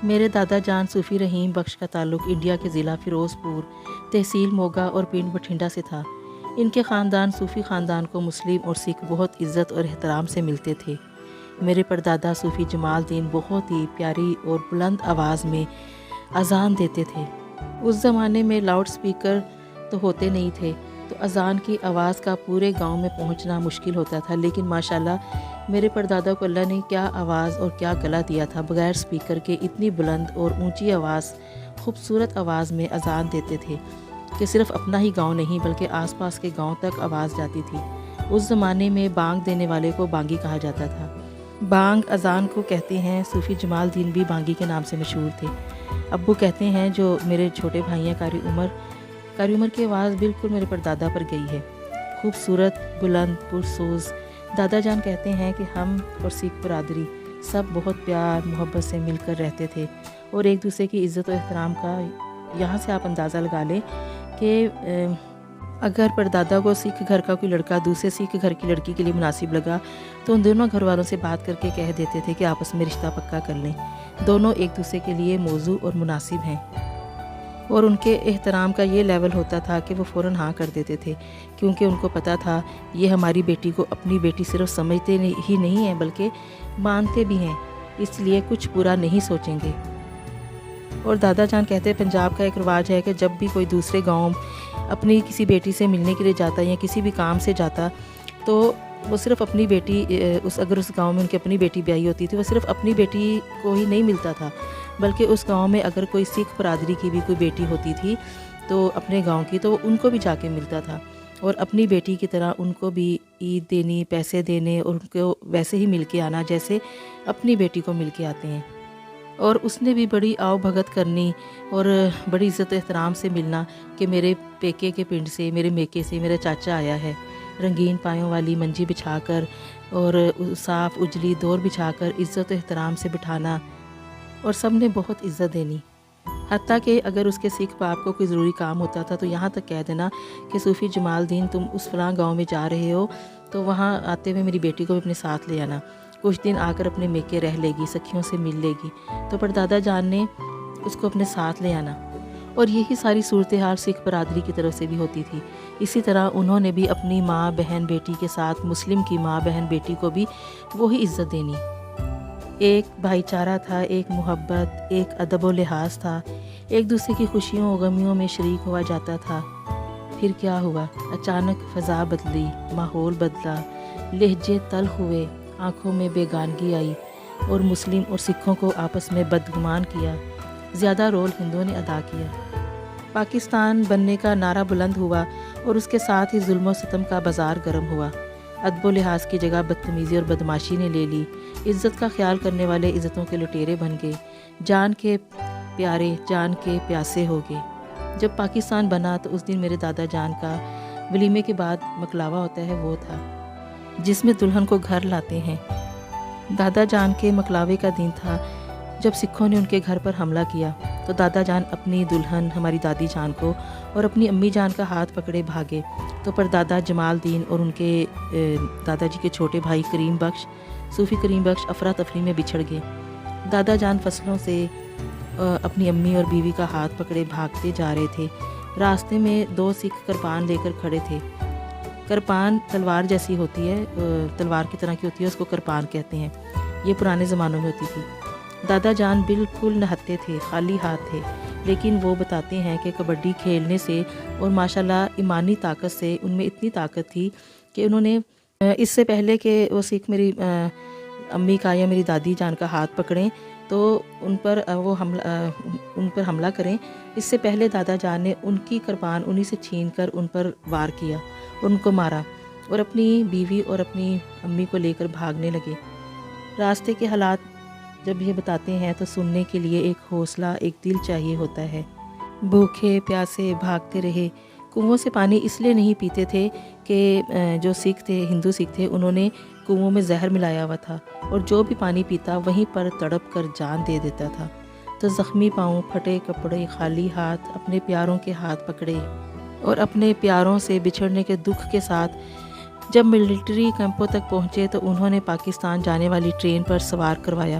میرے دادا جان صوفی رحیم بخش کا تعلق انڈیا کے ضلع فیروز پور تحصیل موگا اور پنڈ بٹھنڈا سے تھا۔ ان کے خاندان صوفی خاندان کو مسلم اور سکھ بہت عزت اور احترام سے ملتے تھے۔ میرے پردادا صوفی جمال دین بہت ہی پیاری اور بلند آواز میں اذان دیتے تھے۔ اس زمانے میں لاؤڈ سپیکر تو ہوتے نہیں تھے، تو اذان کی آواز کا پورے گاؤں میں پہنچنا مشکل ہوتا تھا، لیکن ماشاءاللہ میرے پردادا کو اللہ نے کیا آواز اور کیا گلا دیا تھا، بغیر سپیکر کے اتنی بلند اور اونچی آواز، خوبصورت آواز میں اذان دیتے تھے کہ صرف اپنا ہی گاؤں نہیں بلکہ آس پاس کے گاؤں تک آواز جاتی تھی۔ اس زمانے میں بانگ دینے والے کو بانگی کہا جاتا تھا۔ بانگ اذان کو کہتے ہیں۔ صوفی جمال دین بھی بانگی کے نام سے مشہور تھے۔ ابو کہتے ہیں جو میرے چھوٹے بھائی ہیں قاری عمر کی آواز بالکل میرے پردادا پر گئی ہے، خوبصورت، بلند، پرسوز۔ دادا جان کہتے ہیں کہ ہم اور سکھ برادری سب بہت پیار محبت سے مل کر رہتے تھے اور ایک دوسرے کی عزت و احترام کا یہاں سے آپ اندازہ لگا لیں کہ اگر پردادا کو سکھ گھر کا کوئی لڑکا دوسرے سکھ گھر کی لڑکی کے لیے مناسب لگا تو ان دونوں گھر والوں سے بات کر کے کہہ دیتے تھے کہ آپس میں رشتہ پکا کر لیں، دونوں ایک دوسرے کے لیے موزوں اور مناسب ہیں۔ اور ان کے احترام کا یہ لیول ہوتا تھا کہ وہ فوراً ہاں کر دیتے تھے، کیونکہ ان کو پتہ تھا یہ ہماری بیٹی کو اپنی بیٹی صرف سمجھتے ہی نہیں ہیں بلکہ مانتے بھی ہیں، اس لیے کچھ برا نہیں سوچیں گے۔ اور دادا جان کہتے ہیں پنجاب کا ایک رواج ہے کہ جب بھی کوئی دوسرے گاؤں اپنی کسی بیٹی سے ملنے کے لیے جاتا یا کسی بھی کام سے جاتا تو وہ صرف اپنی بیٹی اگر اس گاؤں میں ان کی اپنی بیٹی بیاہی ہوتی تھی وہ صرف اپنی بیٹی کو ہی نہیں ملتا تھا، بلکہ اس گاؤں میں اگر کوئی سکھ برادری کی بھی کوئی بیٹی ہوتی تھی تو اپنے گاؤں کی تو ان کو بھی جا کے ملتا تھا اور اپنی بیٹی کی طرح ان کو بھی عید دینی، پیسے دینے اور ان کو ویسے ہی مل کے آنا جیسے اپنی بیٹی کو مل کے آتے ہیں۔ اور اس نے بھی بڑی آؤ بھگت کرنی اور بڑی عزت و احترام سے ملنا کہ میرے پیکے کے پنڈ سے، میرے میکے سے میرا چاچا آیا ہے، رنگین پایوں والی منجی بچھا کر اور صاف اجلی دور بچھا کر عزت و احترام سے بٹھانا اور سب نے بہت عزت دینی۔ حتیٰ کہ اگر اس کے سکھ باپ کو کوئی ضروری کام ہوتا تھا تو یہاں تک کہہ دینا کہ صوفی جمال دین تم اس فلاں گاؤں میں جا رہے ہو تو وہاں آتے ہوئے میری بیٹی کو بھی اپنے ساتھ لے آنا، کچھ دن آ کر اپنے میکے رہ لے گی، سکھیوں سے مل لے گی، تو پردادا جان نے اس کو اپنے ساتھ لے آنا۔ اور یہی ساری صورتحال سکھ برادری کی طرف سے بھی ہوتی تھی۔ اسی طرح انہوں نے بھی اپنی ماں بہن بیٹی کے ساتھ مسلم کی ماں بہن بیٹی کو بھی وہی عزت دینی۔ ایک بھائی چارہ تھا، ایک محبت، ایک ادب و لحاظ تھا، ایک دوسرے کی خوشیوں و غمیوں میں شریک ہوا جاتا تھا۔ پھر کیا ہوا؟ اچانک فضا بدلی، ماحول بدلا، لہجے تلخ ہوئے، آنکھوں میں بیگانگی آئی اور مسلم اور سکھوں کو آپس میں بدگمان کیا۔ زیادہ رول ہندوؤں نے ادا کیا۔ پاکستان بننے کا نعرہ بلند ہوا اور اس کے ساتھ ہی ظلم و ستم کا بازار گرم ہوا۔ ادب و لحاظ کی جگہ بدتمیزی اور بدماشی نے لے لی۔ عزت کا خیال کرنے والے عزتوں کے لٹیرے بن گئے، جان کے پیارے جان کے پیاسے ہو گئے۔ جب پاکستان بنا تو اس دن میرے دادا جان کا ولیمے کے بعد مکلاوا ہوتا ہے وہ تھا جس میں دلہن کو گھر لاتے ہیں۔ دادا جان کے مکلاوے کا دن تھا جب سکھوں نے ان کے گھر پر حملہ کیا تو دادا جان اپنی دلہن ہماری دادی جان کو اور اپنی امی جان کا ہاتھ پکڑے بھاگے، تو پردادا جمال دین اور ان کے دادا جی کے چھوٹے بھائی کریم بخش، صوفی کریم بخش افراتفری میں بچھڑ گئے۔ دادا جان فصلوں سے اپنی امی اور بیوی کا ہاتھ پکڑے بھاگتے جا رہے تھے۔ راستے میں دو سکھ کرپان لے کر کھڑے تھے۔ کرپان تلوار جیسی ہوتی ہے، تلوار کی طرح کی ہوتی ہے، اس کو کرپان کہتے ہیں، یہ پرانے زمانوں میں ہوتی تھی۔ دادا جان بالکل نہتے تھے، خالی ہاتھ تھے، لیکن وہ بتاتے ہیں کہ کبڈی کھیلنے سے اور ماشاءاللہ ایمانی طاقت سے ان میں اتنی طاقت تھی کہ انہوں نے اس سے پہلے کہ وہ سکھ میری امی کا یا میری دادی جان کا ہاتھ پکڑیں تو ان پر حملہ کریں، اس سے پہلے دادا جان نے ان کی کرپان انہی سے چھین کر ان پر وار کیا، ان کو مارا اور اپنی بیوی اور اپنی امی کو لے کر بھاگنے لگے۔ راستے کے حالات جب یہ بتاتے ہیں تو سننے کے لیے ایک حوصلہ، ایک دل چاہیے ہوتا ہے۔ بھوکے پیاسے بھاگتے رہے۔ کنووں سے پانی اس لیے نہیں پیتے تھے کہ جو سکھ تھے، ہندو سکھ تھے، انہوں نے کنووں میں زہر ملایا ہوا تھا اور جو بھی پانی پیتا وہیں پر تڑپ کر جان دے دیتا تھا۔ تو زخمی پاؤں، پھٹے کپڑے، خالی ہاتھ اپنے پیاروں کے ہاتھ پکڑے اور اپنے پیاروں سے بچھڑنے کے دکھ کے ساتھ جب ملٹری کیمپوں تک پہنچے تو انہوں نے پاکستان جانے والی ٹرین پر سوار کروایا۔